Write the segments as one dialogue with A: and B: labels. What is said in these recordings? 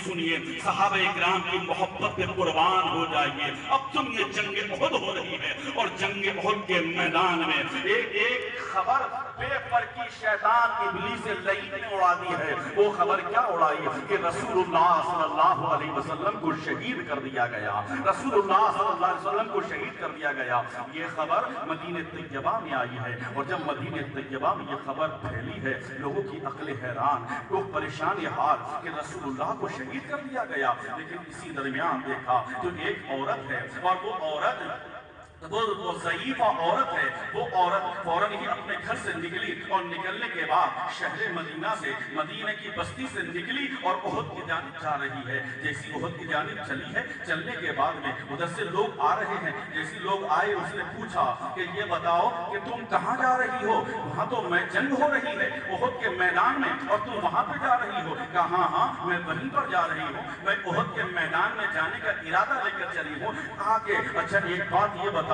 A: سنیے صحابہ اکرام کی محبت پہ قربان ہو جائیے. اب سنیے جنگ احد ہو رہی ہے اور جنگ احد کے میدان میں ایک خبر بے پر کی شیطان ابلیس لعین نے اڑا دی ہے. وہ خبر کیا اڑائی کہ رسول اللہ صلی اللہ علیہ وسلم کو شہید کر دیا گیا. رسول اللہ صلی اللہ علیہ وسلم کو شہید کر دیا گیا. یہ خبر مدینہ طیبہ میں آئی ہے اور جب مدینہ طیبہ میں یہ خبر پھیلی ہے لوگوں کی عقل حیران، لوگ پریشان حال کہ رسول اللہ کو شہید کر دیا گیا. لیکن اسی درمیان دیکھا جو ایک عورت ہے اور وہ عورت وہ ضعیفہ عورت ہے، وہ عورت فوراً ہی اپنے گھر سے نکلی اور نکلنے کے بعد شہر مدینہ سے مدینہ کی بستی سے نکلی اور احد کی جانب جا رہی ہے. جیسی احد کی جانب چلی ہے چلنے کے بعد میں ادھر سے لوگ آ رہے ہیں. جیسی لوگ آئے اس نے پوچھا کہ یہ بتاؤ کہ تم کہاں جا رہی ہو؟ وہاں تو میں جنگ ہو رہی ہے احد کے میدان میں اور تم وہاں پہ جا رہی ہو. کہا ہاں میں وہیں پر جا رہی ہوں، میں احد کے میدان میں جانے کا ارادہ لے کر چلی ہوں. کہا کہ اچھا ایک بات یہ بتاؤ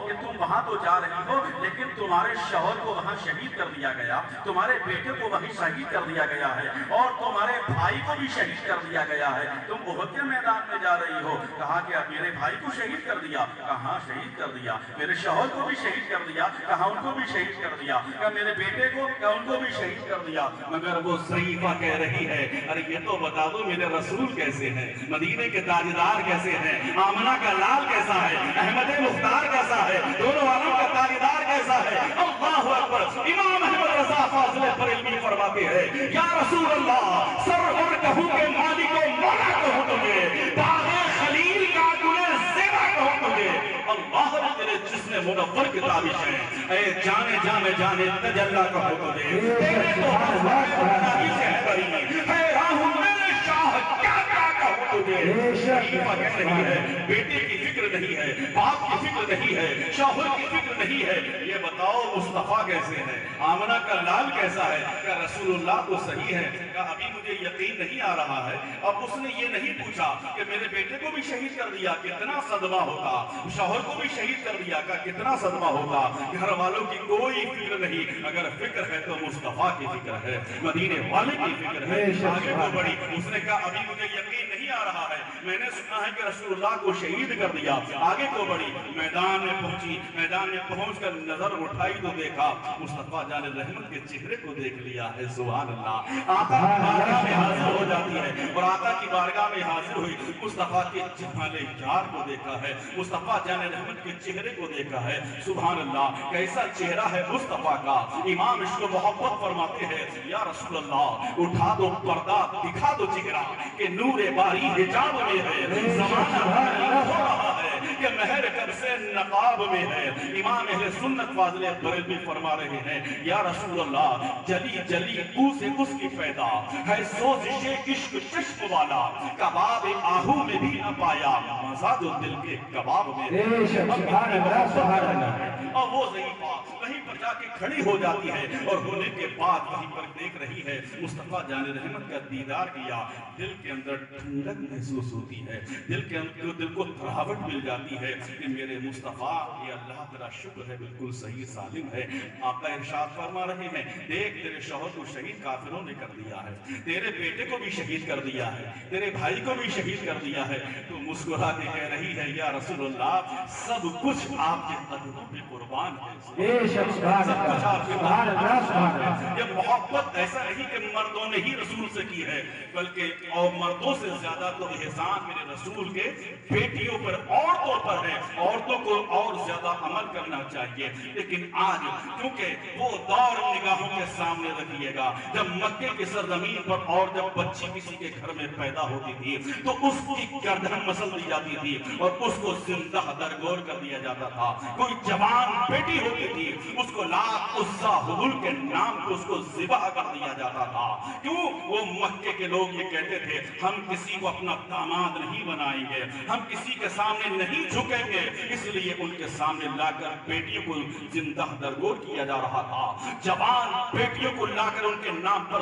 A: کہ تم وہاں تو جا رہی ہو لیکن تمہارے شوہر کو وہاں شہید کر دیا گیا، تمہارے بیٹے کو وہیں شہید کر دیا گیا ہے اور تمہارے بھائی کو بھی شہید کر دیا گیا ہے. تم احد کے میدان میں جا رہی ہو. کہا کہ میرے بھائی کو شہید کر دیا. کہاں شہید کر دیا. میرے شوہر کو بھی شہید کر دیا. کہاں ان کو بھی شہید کر دیا. کہا میرے بیٹے کو، کہا ان کو بھی شہید کر دیا. مگر وہ ضعیفہ کہہ رہی ہے ارے یہ تو بتا دو میرے رسول کیسے ہیں، مدینے کے تاجدار کیسے ہیں، آمنہ کا لال کیسا ہے، احمد مختار کیسا ہے، دونوں عالم کا تاجدار کیسا ہے. اللہ اکبر. امام احمد رضا فاضل بریلوی فرماتے ہیں یا رسول اللہ سرور کہوں کہ مالک و مولا کہوں تجھے، باغ خلیل کا گلے زیبا کہوں تجھے. اللہ نے تیرے جسم منور کی تابش ہے، اے جانے جانے جانے تجلی کہوں تجھے. تیرے تو تابش ہے بری، حیران ہوں میرے شاہ کیا کیا کہوں تجھے. شریفہ کہہ رہی ہے بیٹے کی فکر نہیں ہے، باپ کی فکر نہیں ہے، شوہر کی فکر نہیں ہے. یہ بتاؤ مصطفیٰ کیسے ہے، آمنہ کا لال کیسا ہے. کیا رسول اللہ تو صحیح ہے. کہا ابھی مجھے یقین نہیں آ رہا ہے. اب اس نے یہ نہیں پوچھا کہ میرے بیٹے کو بھی شہید کر دیا کتنا صدمہ ہوگا، شوہر کو بھی شہید کر دیا کا کتنا صدمہ ہوگا. گھر والوں کی کوئی فکر نہیں. اگر فکر ہے تو مصطفیٰ کی فکر ہے، مدینے والے کی فکر ہے. آگے کو بڑھی. اس نے کہا ابھی مجھے یقین نہیں آ رہا ہے، میں نے سنا ہے کہ رسول اللہ کو شہید کر دیا. آگے کو بڑھی. میدان میں پہنچی. میدان میں پہنچ کر نظر اٹھائی تو دیکھا مصطفیٰ جان رحمت کے چہرے کو دیکھ لیا ہے. سبحان اللہ. آقا کی بارگاہ میں حاضر ہو جاتی ہے اور آقا کی بارگاہ میں حاضر ہوئی. مصطفیٰ کے جمال یار کو دیکھا ہے، مصطفیٰ جان رحمت کے چہرے کو دیکھا ہے. سبحان اللہ. کیسا چہرہ ہے مصطفیٰ کا. امام عشق و محبت فرماتے ہیں یا رسول اللہ اٹھا دو پردہ دکھا دو چہرہ کہ نور باری حجاب میں ہے، زمانہ ہو رہا ہے کہ مہر کب سے نقاب میں ہے. امام اہل سنت فاضل بریلوی فرما رہے ہیں یا رسول اللہ جلی جلی او سے اس کی پیدا ہے، سوزش عشق چشم والا کباب آہو میں بھی نہ پایا، مزہ جو دل کے کباب میں ہے. اور وہ ضعیفہ وہیں پر جا کے کھڑی ہو جاتی ہے اور ہونے کے بعد وہیں پر دیکھ رہی ہے مصطفیٰ جان رحمت کا دیدار کیا. دل کے اندر ٹھنڈک محسوس ہوتی ہے، دل کو تراوٹ مل جاتی ہے کہ میرے مصطفیٰ یہ اللہ تیرا شکر ہے بالکل صحیح سالم ہے. آقا ارشاد فرما رہے ہیں دیکھ تیرے شوہر کو شہید کافروں نے کر دیا ہے، تیرے بیٹے کو بھی شہید کر دیا ہے، تیرے بھائی کو بھی شہید کر دیا ہے. تو مسکرا کے کہہ رہی ہے یا رسول اللہ سب کچھ آپ کے قدموں پہ قربان ہے. یہ محبت ایسا نہیں کہ مردوں نے ہی رسول سے کی ہے بلکہ اور مردوں سے زیادہ تو احسان میرے رسول کے بیٹیوں پر عورتوں پر ہے. عورتوں کو اور زیادہ عمل کرنا چاہیے. لیکن آج کیونکہ وہ دور نگاہوں کے سامنے رکھیے گا جب مکے کی سرزمین پر اور جب بچی کسی کے گھر میں پیدا ہوتی تھی تو اس کی گردن مسل دی جاتی تھی اور اس کو زندہ درگور کر دیا جاتا تھا. کوئی جوان بیٹی ہوتی تھی اس کو لات عزا حبل کے نام پر اس کو ذبح کر دیا جاتا تھا. کیوں؟ وہ مکے کے لوگ یہ کہتے تھے ہم کسی کو اپنا داماد نہیں بنائیں گے، ہم کسی کے سامنے نہیں جھکیں گے. اس لیے ان کے سامنے لا کر بیٹیوں کو زندہ درگور کیا جا رہا تھا، جوان بیٹیوں کو لا کر ان کے نام پر